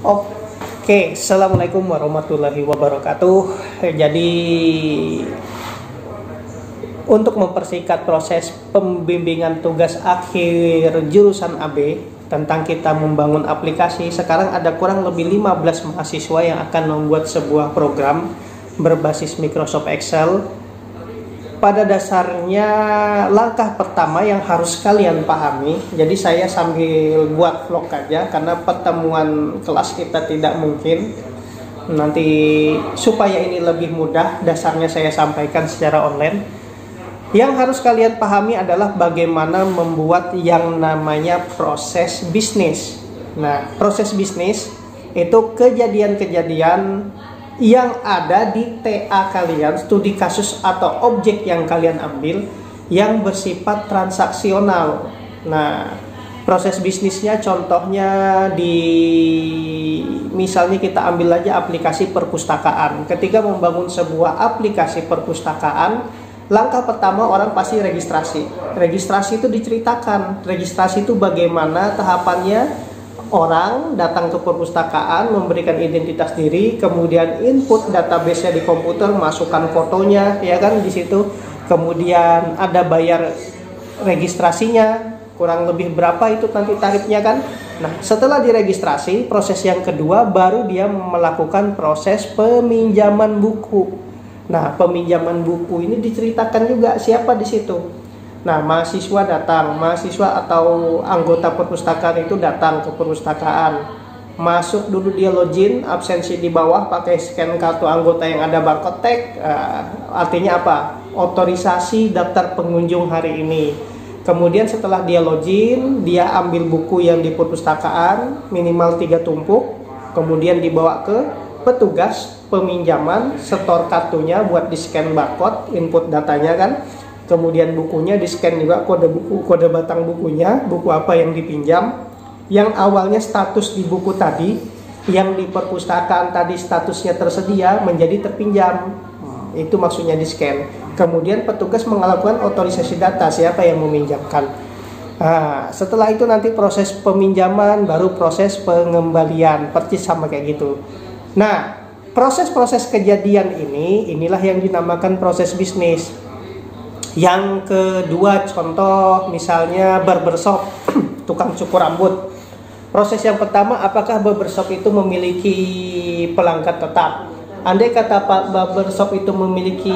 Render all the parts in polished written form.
Oke, assalamualaikum warahmatullahi wabarakatuh. Jadi untuk mempersingkat proses pembimbingan tugas akhir jurusan AB tentang kita membangun aplikasi, sekarang ada kurang lebih 15 mahasiswa yang akan membuat sebuah program berbasis Microsoft Excel. Pada dasarnya langkah pertama yang harus kalian pahami, jadi saya sambil buat vlog aja karena pertemuan kelas kita tidak mungkin. Nanti supaya ini lebih mudah, dasarnya saya sampaikan secara online. Yang harus kalian pahami adalah bagaimana membuat yang namanya proses bisnis. Nah, proses bisnis itu kejadian-kejadian yang ada di TA kalian, studi kasus atau objek yang kalian ambil yang bersifat transaksional. Nah, proses bisnisnya contohnya misalnya kita ambil aja aplikasi perpustakaan. Ketika membangun sebuah aplikasi perpustakaan, langkah pertama orang pasti registrasi. Registrasi itu diceritakan. Registrasi itu bagaimana tahapannya. Orang datang ke perpustakaan, memberikan identitas diri, kemudian input database-nya di komputer, masukkan fotonya, ya kan di situ. Kemudian ada bayar registrasinya, kurang lebih berapa itu nanti tarifnya kan. Nah, setelah diregistrasi, proses yang kedua baru dia melakukan proses peminjaman buku. Nah, peminjaman buku ini diceritakan juga siapa di situ. Nah, mahasiswa datang, mahasiswa atau anggota perpustakaan itu datang ke perpustakaan. Masuk dulu dia login, absensi di bawah pakai scan kartu anggota yang ada barcode tag. Artinya apa? Otorisasi daftar pengunjung hari ini. Kemudian setelah dia login, dia ambil buku yang di perpustakaan, minimal 3 tumpuk. Kemudian dibawa ke petugas peminjaman, setor kartunya buat di scan barcode, input datanya kan. Kemudian bukunya di scan juga, kode buku, kode batang bukunya, buku apa yang dipinjam, yang awalnya status di buku tadi, yang di perpustakaan tadi statusnya tersedia menjadi terpinjam. Itu maksudnya di scan. Kemudian petugas melakukan otorisasi data siapa yang meminjamkan. Nah, setelah itu nanti proses peminjaman, baru proses pengembalian, persis sama kayak gitu. Nah, proses-proses kejadian inilah yang dinamakan proses bisnis. Yang kedua, contoh misalnya barbershop, tukang cukur rambut. Proses yang pertama, apakah barbershop itu memiliki pelanggan tetap? Andai kata Pak barbershop itu memiliki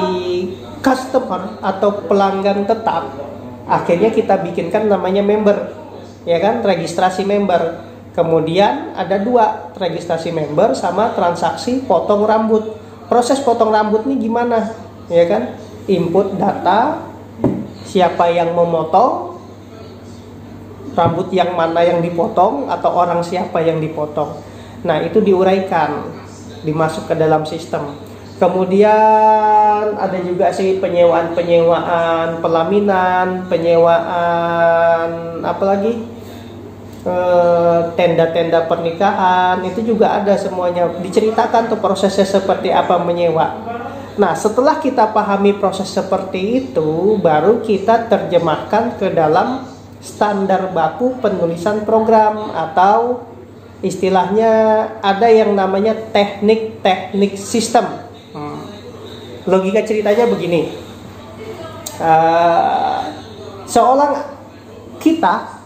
customer atau pelanggan tetap, akhirnya kita bikinkan namanya member, ya kan, registrasi member. Kemudian ada dua, registrasi member sama transaksi potong rambut. Proses potong rambut ini gimana, ya kan? Input data, siapa yang memotong, rambut yang mana yang dipotong, atau orang siapa yang dipotong. Nah, itu diuraikan, dimasuk ke dalam sistem. Kemudian ada juga sih penyewaan, pelaminan, penyewaan, apalagi tenda-tenda pernikahan, itu juga ada semuanya. Diceritakan tuh prosesnya seperti apa menyewa. Nah, setelah kita pahami proses seperti itu, baru kita terjemahkan ke dalam standar baku penulisan program, atau istilahnya ada yang namanya teknik-teknik sistem. Logika ceritanya begini.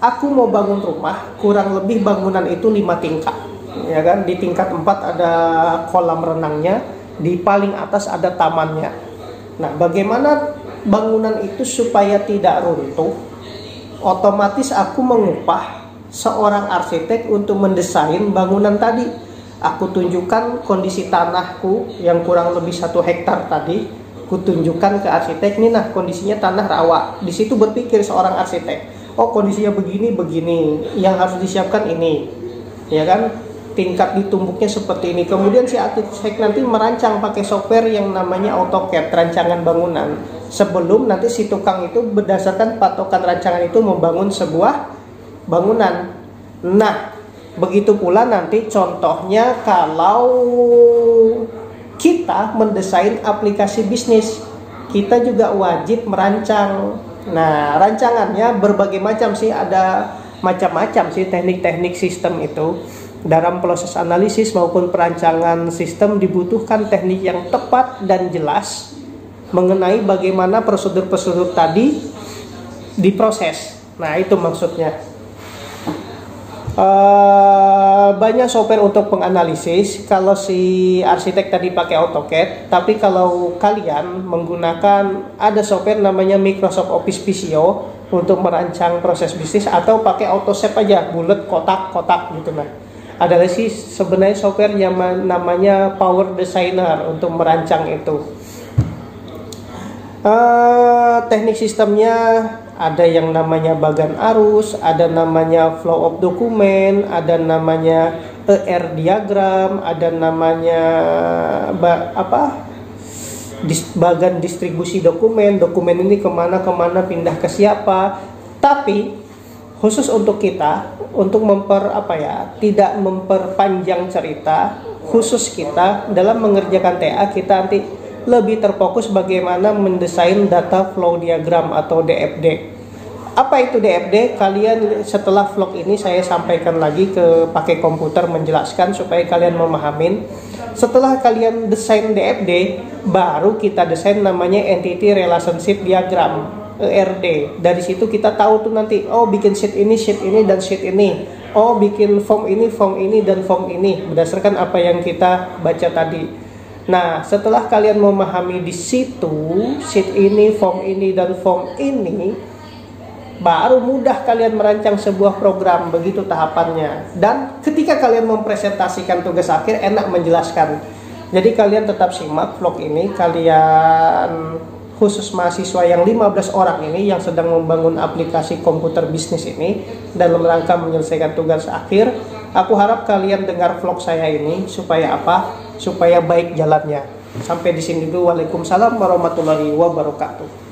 Aku mau bangun rumah, kurang lebih bangunan itu 5 tingkat. Ya kan? Di tingkat 4 ada kolam renangnya, di paling atas ada tamannya. Nah, bagaimana bangunan itu supaya tidak runtuh? Otomatis aku mengupah seorang arsitek untuk mendesain bangunan tadi. Aku tunjukkan kondisi tanahku yang kurang lebih 1 hektar tadi. Aku tunjukkan ke arsitek, nih nah kondisinya tanah rawa. Di situ berpikir seorang arsitek, oh kondisinya begini, yang harus disiapkan ini, ya kan? Tingkat ditumbuknya seperti ini. Kemudian si arsitek nanti merancang pakai software yang namanya AutoCAD, rancangan bangunan. Sebelum nanti si tukang itu berdasarkan patokan rancangan itu membangun sebuah bangunan. Nah, begitu pula nanti contohnya kalau kita mendesain aplikasi bisnis, kita juga wajib merancang. Nah, rancangannya berbagai macam sih, ada macam-macam sih teknik-teknik sistem itu. Dalam proses analisis maupun perancangan sistem dibutuhkan teknik yang tepat dan jelas mengenai bagaimana prosedur-prosedur tadi diproses. Nah, itu maksudnya. Banyak software untuk penganalisis. Kalau si arsitek tadi pakai AutoCAD, tapi kalau kalian menggunakan ada software namanya Microsoft Office Visio untuk merancang proses bisnis, atau pakai AutoShape aja, bulat, kotak-kotak gitu. Nah, ada sih sebenarnya software yang namanya Power Designer untuk merancang itu. Teknik sistemnya ada yang namanya bagan arus, ada namanya flow of document, ada namanya ER diagram, ada namanya bagan distribusi dokumen. Dokumen ini kemana pindah ke siapa. Tapi khusus untuk kita, untuk tidak memperpanjang cerita, khusus kita dalam mengerjakan TA, kita nanti lebih terfokus bagaimana mendesain data flow diagram atau DFD. Apa itu DFD? Kalian setelah vlog ini saya sampaikan lagi pakai komputer menjelaskan supaya kalian memahamin. Setelah kalian desain DFD, baru kita desain namanya Entity Relationship Diagram, ERD. Dari situ kita tahu tuh nanti, oh bikin sheet ini, dan sheet ini. Oh bikin form ini, dan form ini. Berdasarkan apa yang kita baca tadi. Nah, setelah kalian memahami di situ, sheet ini, form ini, dan form ini, baru mudah kalian merancang sebuah program. Begitu tahapannya. Dan ketika kalian mempresentasikan tugas akhir, enak menjelaskan. Jadi kalian tetap simak vlog ini. Kalian khusus mahasiswa yang 15 orang ini yang sedang membangun aplikasi komputer bisnis ini dalam rangka menyelesaikan tugas akhir. Aku harap kalian dengar vlog saya ini supaya apa? Supaya baik jalannya. Sampai di sini dulu. Waalaikumsalam warahmatullahi wabarakatuh.